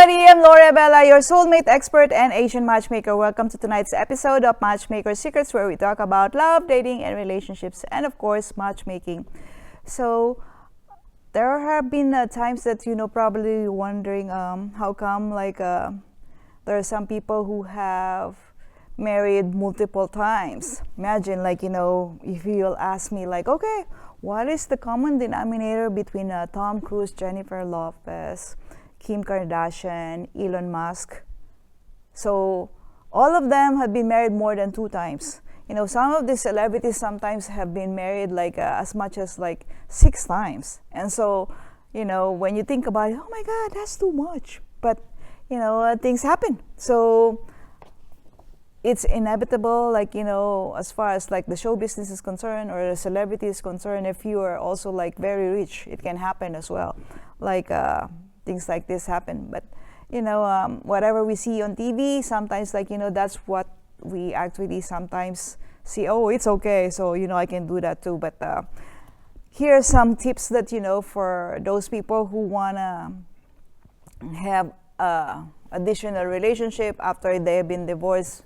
everybody, I'm Lorii Abela, your soulmate expert and Asian matchmaker. Welcome to tonight's episode of Matchmaker Secrets, where we talk about love, dating, and relationships, and of course, matchmaking. So, there have been times that, probably wondering how come, there are some people who have married multiple times. Imagine, if you'll ask me, okay, what is the common denominator between Tom Cruise, Jennifer Lopez, Kim Kardashian, Elon Musk? So all of them have been married more than 2 times. Some of the celebrities sometimes have been married as much as 6 times. And so, when you think about it, oh my God, that's too much. But, things happen. So it's inevitable, as far as the show business is concerned or the celebrity is concerned. If you are also very rich, it can happen as well. Things like this happen. But whatever we see on TV, sometimes that's what we actually sometimes see. Oh, it's okay, so I can do that too. But here are some tips that for those people who wanna have additional relationship after they have been divorced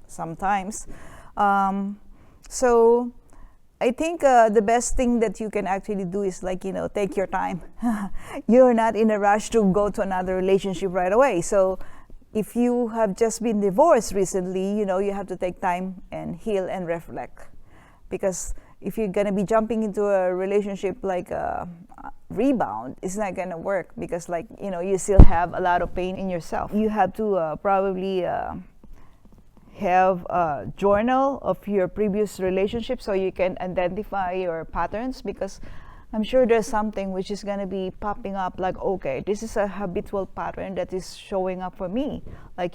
sometimes. So I think the best thing that you can actually do is take your time. You're not in a rush to go to another relationship right away. So if you have just been divorced recently, you have to take time and heal and reflect. Because if you're going to be jumping into a relationship rebound, it's not going to work because you still have a lot of pain in yourself. You have to probably have a journal of your previous relationship so you can identify your patterns, because I'm sure there's something which is going to be popping up okay, this is a habitual pattern that is showing up for me.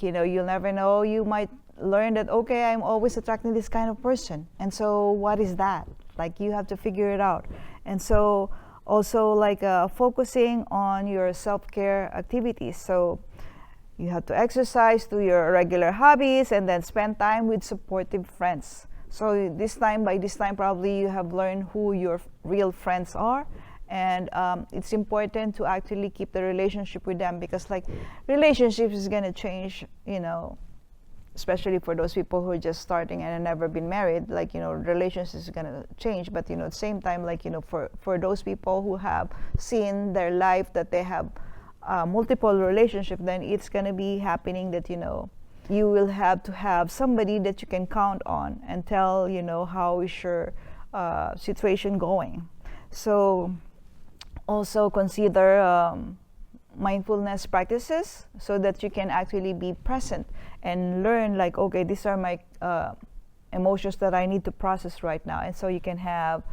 You'll never know, you might learn that, okay, I'm always attracting this kind of person. And so what is that? You have to figure it out. And so also focusing on your self-care activities. So you have to exercise, do your regular hobbies, and then spend time with supportive friends. So by this time, probably you have learned who your real friends are. And it's important to actually keep the relationship with them, because relationships is going to change, especially for those people who are just starting and have never been married. Relationships is going to change. But, at the same time, for those people who have seen their life that they have multiple relationships, then it's going to be happening that you will have to have somebody that you can count on and tell how is your situation going. So also consider mindfulness practices so that you can actually be present and learn okay, these are my emotions that I need to process right now, and so you can have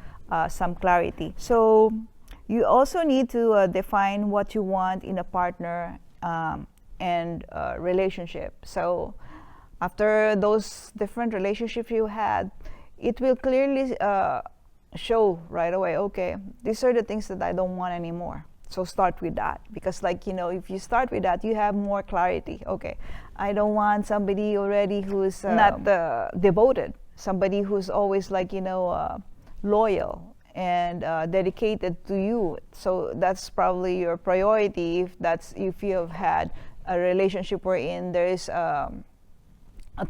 some clarity. So you also need to define what you want in a partner and relationship. So after those different relationships you had, it will clearly show right away, okay, these are the things that I don't want anymore. So start with that, because if you start with that, you have more clarity. Okay, I don't want somebody already who's not devoted, somebody who's always loyal and dedicated to you. So that's probably your priority if you have had a relationship wherein there is a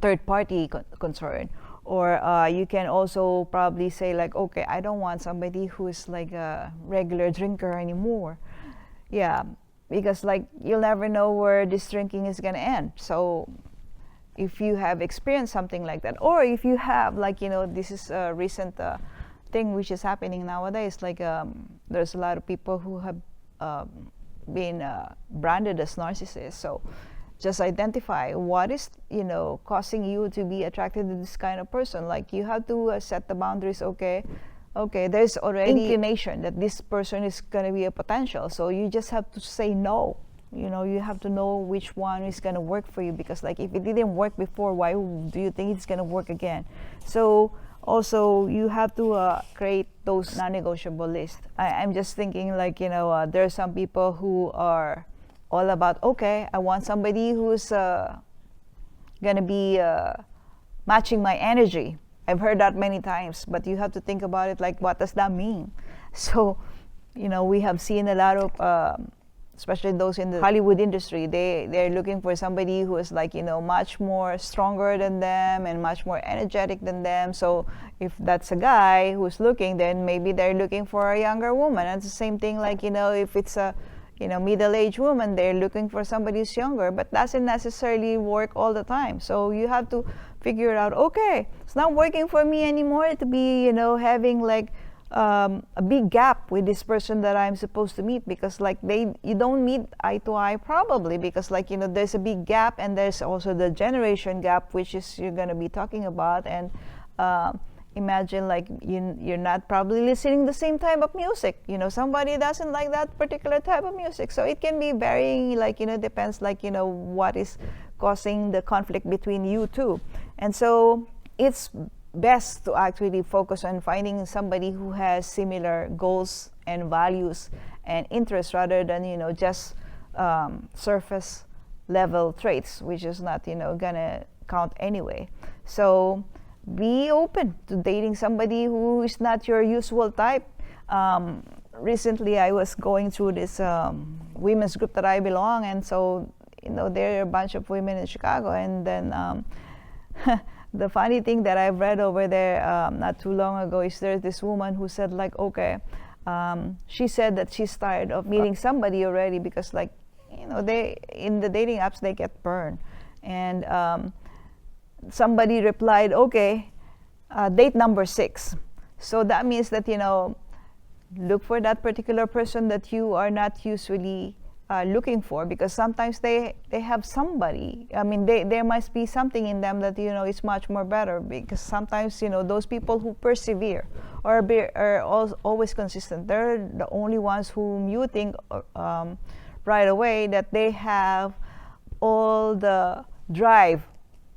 third party concern. Or you can also probably say okay, I don't want somebody who's a regular drinker anymore. Yeah, because you'll never know where this drinking is gonna end. So if you have experienced something like that, or if you have this is a recent thing which is happening nowadays, there's a lot of people who have been branded as narcissists. So just identify what is causing you to be attracted to this kind of person. You have to set the boundaries. Okay, there's already inclination that this person is going to be a potential, so you just have to say no. You have to know which one is going to work for you, because if it didn't work before, why do you think it's going to work again? So also you have to create those non-negotiable lists. I'm just thinking there are some people who are all about, okay, I want somebody who's gonna be matching my energy. I've heard that many times, but you have to think about it what does that mean? So we have seen a lot of especially those in the Hollywood industry, they're looking for somebody who is like, much more stronger than them and much more energetic than them. So if that's a guy who's looking, then maybe they're looking for a younger woman. And it's the same thing, like, if it's a middle-aged woman, they're looking for somebody who's younger, but doesn't necessarily work all the time. So you have to figure out, okay, it's not working for me anymore to be, having like a big gap with this person that I'm supposed to meet, because like you don't meet eye to eye probably, because like, there's a big gap, and there's also the generation gap, which is you're going to be talking about. And imagine like you're not probably listening the same type of music. Somebody doesn't like that particular type of music. So it can be varying, like, depends, like, what is causing the conflict between you two. And so it's best to actually focus on finding somebody who has similar goals and values and interests, rather than, just surface level traits, which is not, gonna count anyway. So be open to dating somebody who is not your usual type. Recently, I was going through this women's group that I belong, and so, there are a bunch of women in Chicago, and then the funny thing that I've read over there not too long ago is there's this woman who said, like, okay, she said that she's tired of meeting somebody already, because, like, they in the dating apps, they get burned. And somebody replied, okay, date number 6. So that means that, look for that particular person that you are not usually looking for, because sometimes they have somebody. I mean, there must be something in them that, is much more better, because sometimes, those people who persevere or are always consistent, they're the only ones whom you think right away that they have all the drive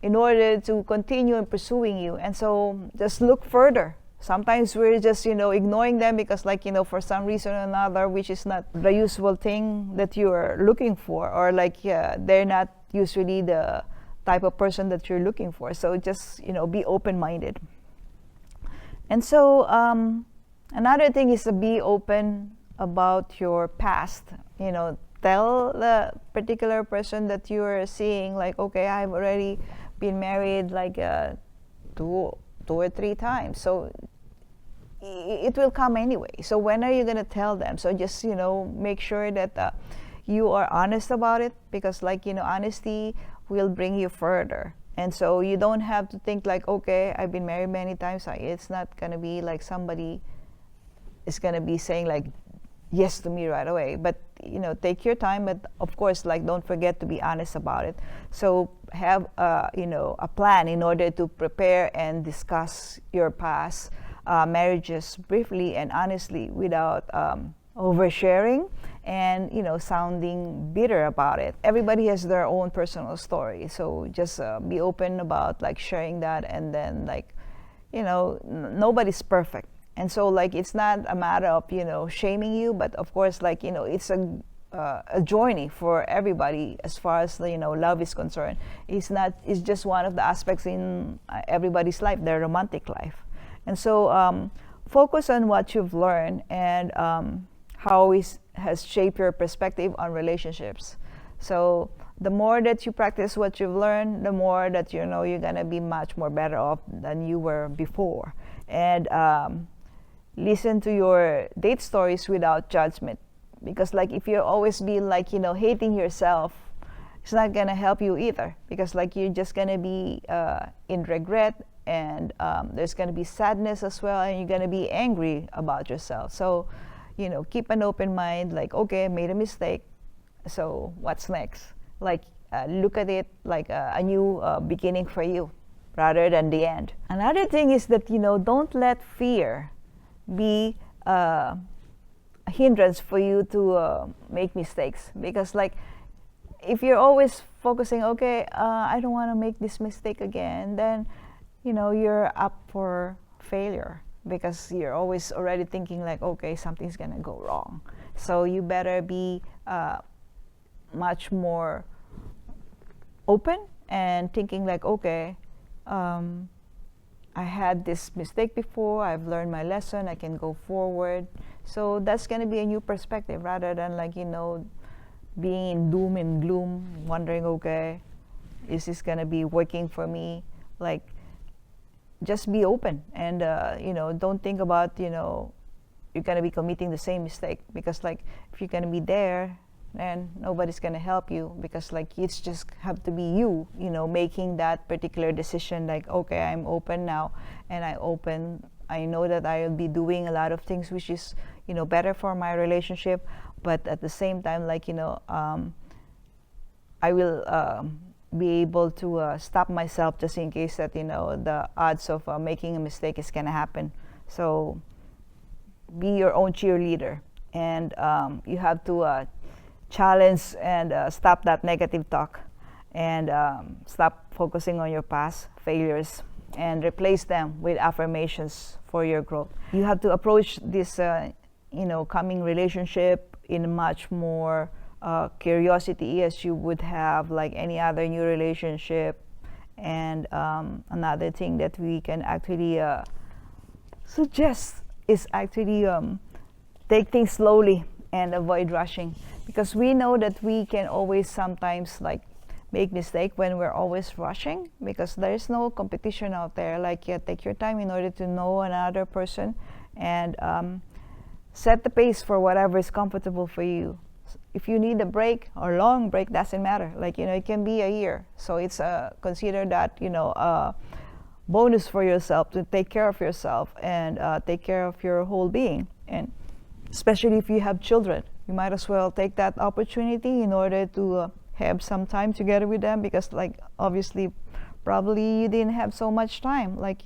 in order to continue in pursuing you. And so just look further. Sometimes we're just, ignoring them because, like, for some reason or another, which is not the usual thing that you are looking for, or like, they're not usually the type of person that you're looking for. So just, be open-minded. And so another thing is to be open about your past. Tell the particular person that you're seeing, like, okay, I've already been married like 2 or 3 times. So it will come anyway. So when are you going to tell them? So just, make sure that you are honest about it, because, like, honesty will bring you further. And so you don't have to think like, okay, I've been married many times. It's not going to be like somebody is going to be saying like yes to me right away. But, take your time. But of course, like, don't forget to be honest about it. So have, a plan in order to prepare and discuss your past marriages briefly and honestly, without oversharing and, sounding bitter about it. Everybody has their own personal story. So just be open about, like, sharing that. And then, like, nobody's perfect. And so, like, it's not a matter of, shaming you, but of course, like, it's a journey for everybody as far as, love is concerned. It's just one of the aspects in everybody's life, their romantic life. And so focus on what you've learned and how it has shaped your perspective on relationships. So the more that you practice what you've learned, the more that, you're going to be much more better off than you were before. And listen to your date stories without judgment, because, like, if you're always being like, hating yourself, it's not gonna help you either, because, like, you're just gonna be in regret, and there's gonna be sadness as well, and you're gonna be angry about yourself. So, keep an open mind, like, okay, I made a mistake, so what's next? Like, look at it like a new beginning for you, rather than the end. Another thing is that, don't let fear be a hindrance for you to make mistakes, because, like, if you're always focusing, okay, I don't want to make this mistake again, then you're up for failure, because you're always already thinking like, okay, something's gonna go wrong. So you better be much more open and thinking like, okay, I had this mistake before, I've learned my lesson, I can go forward. So that's going to be a new perspective, rather than like, being in doom and gloom, wondering, okay, is this gonna be working for me? Like, just be open and don't think about you're gonna be committing the same mistake, because like if you're gonna be there, then nobody's gonna help you, because like it's just have to be you making that particular decision, like, okay, I'm open now, and I know that I'll be doing a lot of things which is better for my relationship, but at the same time, like I will be able to stop myself just in case that the odds of making a mistake is gonna happen. So be your own cheerleader, and you have to challenge and stop that negative talk, and stop focusing on your past failures and replace them with affirmations for your growth. You have to approach this coming relationship in much more curiosity as you would have like any other new relationship. And another thing that we can actually suggest is actually take things slowly and avoid rushing, because we know that we can always sometimes like make mistake when we're always rushing, because there is no competition out there. Like, take your time in order to know another person, and set the pace for whatever is comfortable for you. If you need a break or long break, doesn't matter. Like it can be a year. So it's consider that a bonus for yourself to take care of yourself and take care of your whole being. And especially if you have children, you might as well take that opportunity in order to have some time together with them, because like obviously probably you didn't have so much time like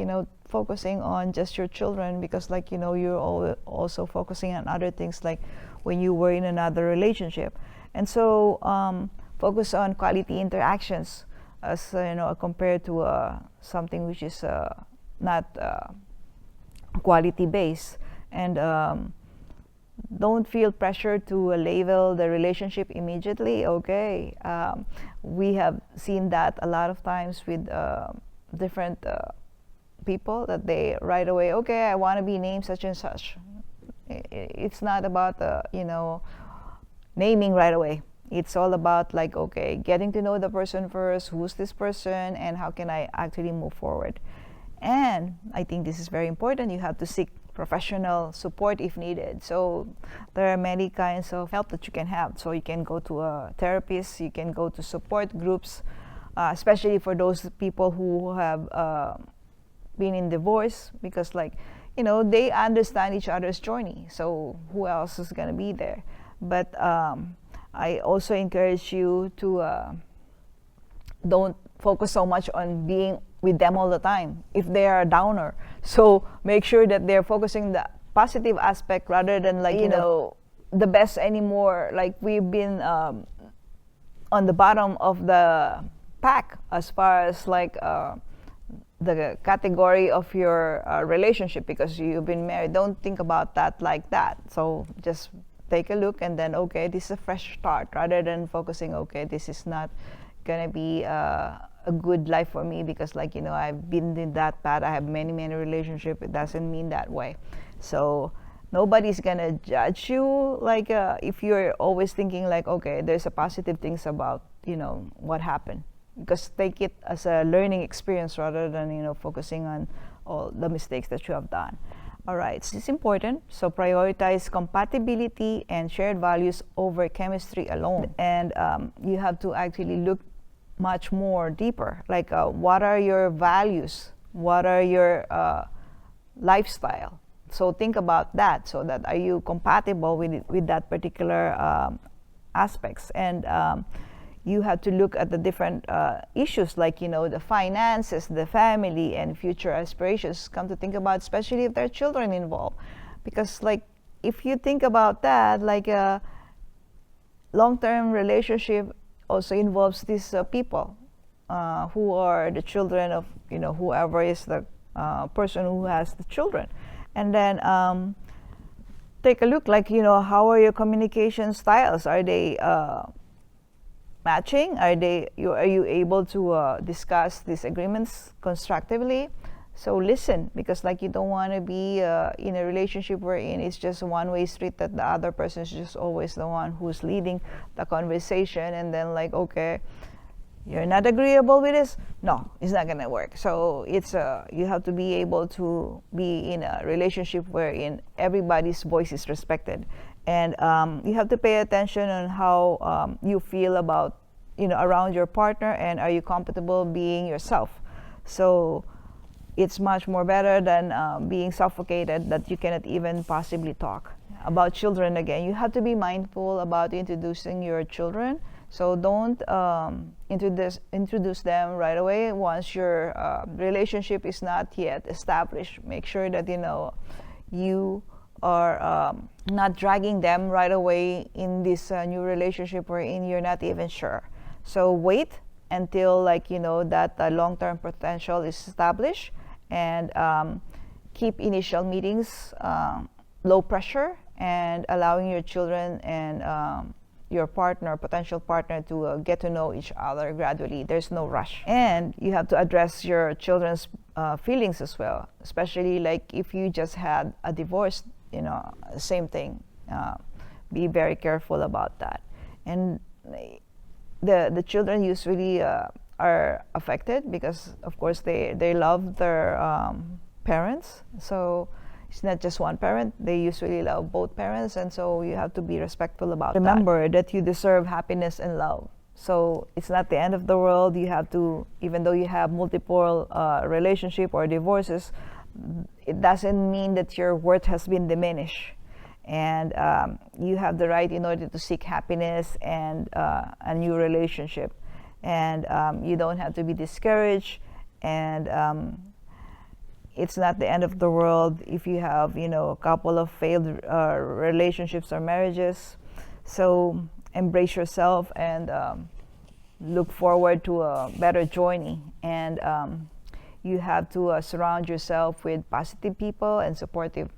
focusing on just your children, because like you're also focusing on other things like when you were in another relationship. And so focus on quality interactions as compared to something which is not quality based. And don't feel pressure to label the relationship immediately. Okay, we have seen that a lot of times with different people, that they right away, okay, I want to be named such and such. It's not about naming right away. It's all about like, okay, getting to know the person first. Who's this person, and how can I actually move forward? And I think this is very important. You have to seek professional support if needed. So there are many kinds of help that you can have. So you can go to a therapist, you can go to support groups, especially for those people who have been in divorce, because like they understand each other's journey. So who else is going to be there? But I also encourage you to don't focus so much on being with them all the time if they are a downer. So make sure that they're focusing the positive aspect rather than like the best anymore. Like we've been on the bottom of the pack as far as like the category of your relationship, because you've been married. Don't think about that like that. So just take a look and then, okay, this is a fresh start, rather than focusing, okay, this is not gonna be a good life for me because like I've been in that path. I have many relationships. It doesn't mean that way. So nobody's gonna judge you like if you're always thinking like, okay, there's a positive things about what happened, because take it as a learning experience rather than focusing on all the mistakes that you have done. All right, so it's important. So prioritize compatibility and shared values over chemistry alone. And you have to actually look much more deeper, like what are your values, what are your lifestyle. So think about that, so that are you compatible with that particular aspects. And you have to look at the different issues, like the finances, the family, and future aspirations. Come to think about, especially if there are children involved, because like if you think about that, like a long-term relationship also involves these people who are the children of whoever is the person who has the children. And then take a look, like how are your communication styles? Are they matching? Are you able to discuss disagreements constructively? So listen, because like you don't want to be in a relationship wherein it's just a one-way street, that the other person is just always the one who's leading the conversation, and then like, okay, you're not agreeable with this? No, it's not gonna work. So it's you have to be able to be in a relationship wherein everybody's voice is respected, and you have to pay attention on how you feel about, around your partner, and are you comfortable being yourself. So it's much more better than being suffocated that you cannot even possibly talk. About children, again, you have to be mindful about introducing your children. So don't introduce them right away once your relationship is not yet established. Make sure that you are not dragging them right away in this new relationship wherein you're not even sure. So wait until that long-term potential is established, and keep initial meetings low pressure, and allowing your children and your partner, potential partner, to get to know each other gradually. There's no rush. And you have to address your children's feelings as well, especially like if you just had a divorce, same thing. Be very careful about that. And the children usually are affected because, of course, they love their parents. So it's not just one parent. They usually love both parents, and so you have to be respectful about Remember that you deserve happiness and love. So it's not the end of the world. You have to, even though you have multiple relationship or divorces, it doesn't mean that your worth has been diminished. And you have the right in order to seek happiness and a new relationship. And you don't have to be discouraged, and it's not the end of the world if you have a couple of failed relationships or marriages. So embrace yourself and look forward to a better journey. And you have to surround yourself with positive people and supportive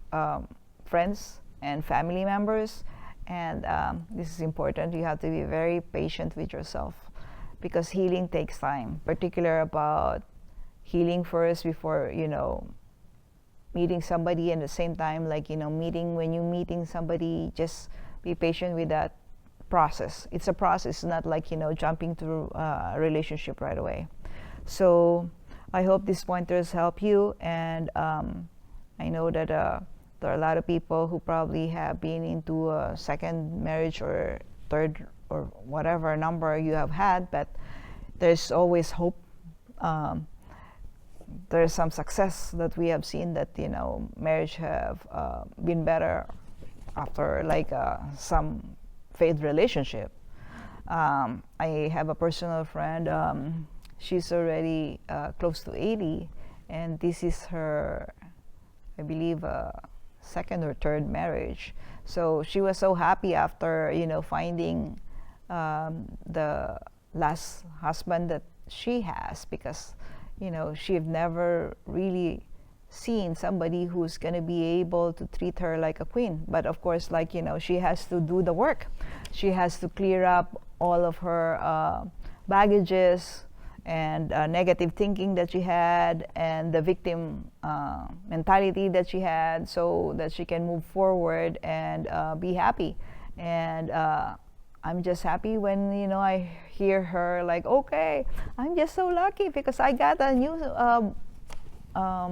friends and family members. And this is important. You have to be very patient with yourself, because healing takes time, particular about healing first before meeting somebody, and at the same time when you're meeting somebody, just be patient with that process. It's a process, not like jumping through a relationship right away. So I hope these pointers help you, and I know that there are a lot of people who probably have been into a second marriage or third or whatever number you have had, but there's always hope. There's some success that we have seen, that marriage have been better after some failed relationship. I have a personal friend. She's already close to 80, and this is her, I believe, second or third marriage. So she was so happy after finding the last husband that she has, because she have never really seen somebody who's going to be able to treat her like a queen. But of course, she has to do the work. She has to clear up all of her baggages and negative thinking that she had, and the victim mentality that she had, so that she can move forward and be happy. And I'm just happy when I hear her okay, I'm just so lucky because I got a new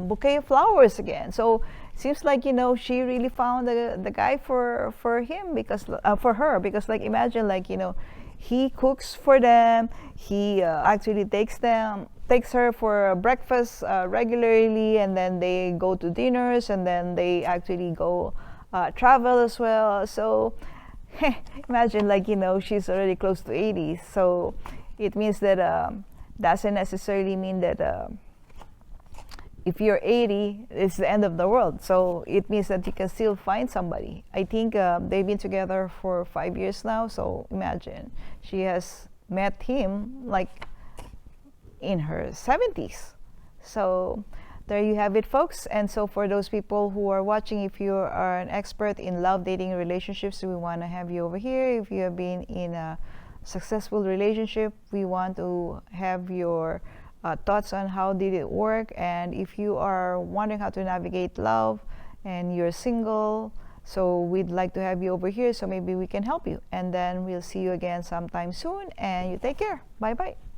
bouquet of flowers again. So it seems like she really found the guy for him, because for her, because imagine he cooks for them. He actually takes her for breakfast regularly, and then they go to dinners, and then they actually go travel as well. So imagine she's already close to 80. So it means that doesn't necessarily mean that if you're 80, it's the end of the world. So it means that you can still find somebody. I think they've been together for 5 years now. So imagine, she has met him in her 70s. So there you have it, folks. And so for those people who are watching, if you are an expert in love, dating, relationships, we want to have you over here. If you have been in a successful relationship, we want to have your thoughts on how did it work. And if you are wondering how to navigate love and you're single, so we'd like to have you over here, so maybe we can help you. And then we'll see you again sometime soon, and you take care. Bye bye.